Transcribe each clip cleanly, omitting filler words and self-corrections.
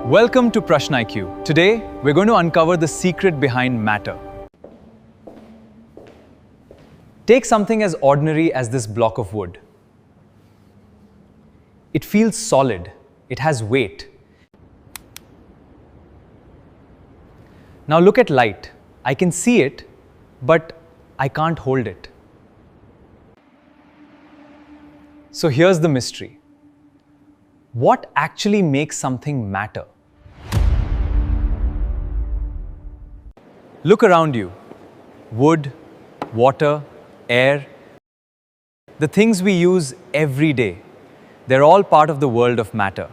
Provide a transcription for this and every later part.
Welcome to PrashNIQ. Today, we're going to uncover the secret behind matter. Take something as ordinary as this block of wood. It feels solid. It has weight. Now look at light. I can see it, but I can't hold it. So here's the mystery. What actually makes something matter? Look around you. Wood, water, air. The things we use every day. They're all part of the world of matter.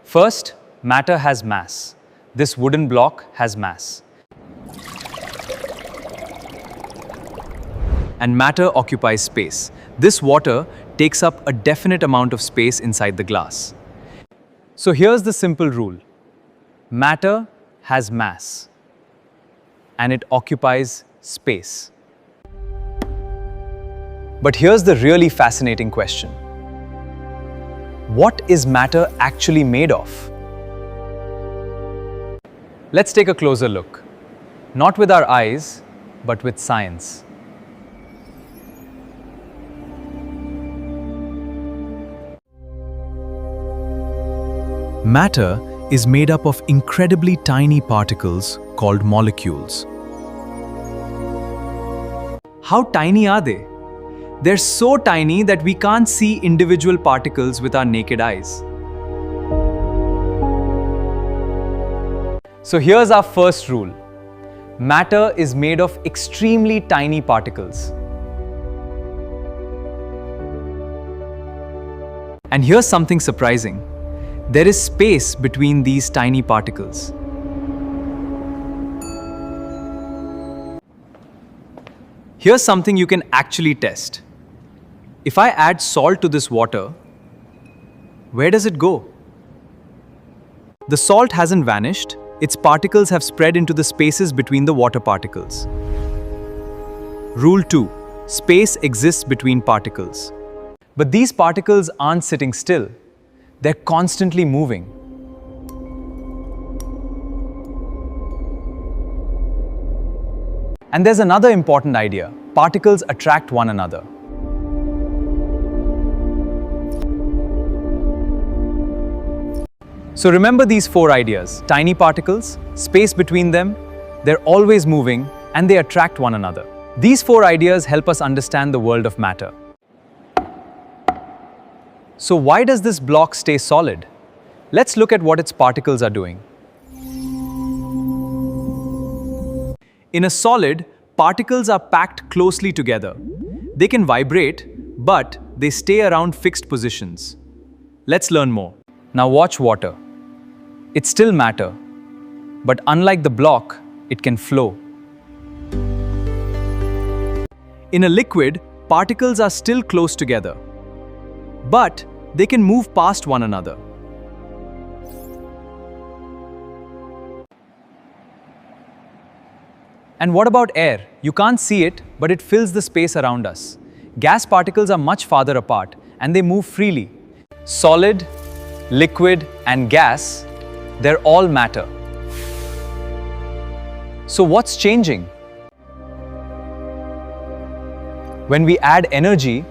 First, matter has mass. This wooden block has mass. And matter occupies space. This water takes up a definite amount of space inside the glass. So here's the simple rule. Matter has mass, and it occupies space. But here's the really fascinating question. What is matter actually made of? Let's take a closer look. Not with our eyes, but with science. Matter is made up of incredibly tiny particles called molecules. How tiny are they? They're so tiny that we can't see individual particles with our naked eyes. So here's our first rule. Matter is made of extremely tiny particles. And here's something surprising. There is space between these tiny particles. Here's something you can actually test. If I add salt to this water, where does it go? The salt hasn't vanished. Its particles have spread into the spaces between the water particles. Rule 2. Space exists between particles. But these particles aren't sitting still. They're constantly moving. And there's another important idea. Particles attract one another. So remember these 4 ideas. Tiny particles, space between them, they're always moving, and they attract one another. These 4 ideas help us understand the world of matter. So why does this block stay solid? Let's look at what its particles are doing. In a solid, particles are packed closely together. They can vibrate, but they stay around fixed positions. Let's learn more. Now watch water. It's still matter, but unlike the block, it can flow. In a liquid, particles are still close together, but they can move past one another. And what about air? You can't see it, but it fills the space around us. Gas particles are much farther apart, and they move freely. Solid, liquid, and gas, they're all matter. So what's changing? When we add energy,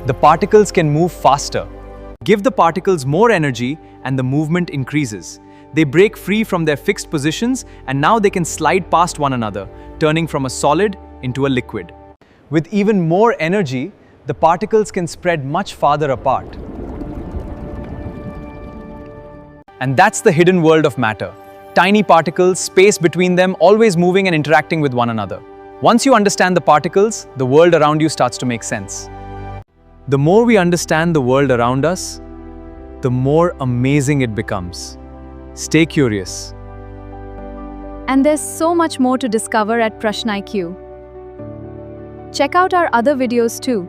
the particles can move faster. Give the particles more energy and the movement increases. They break free from their fixed positions and now they can slide past one another, turning from a solid into a liquid. With even more energy, the particles can spread much farther apart. And that's the hidden world of matter. Tiny particles, space between them, always moving and interacting with one another. Once you understand the particles, the world around you starts to make sense. The more we understand the world around us, the more amazing it becomes. Stay curious. And there's so much more to discover at PrashNIQ. Check out our other videos too.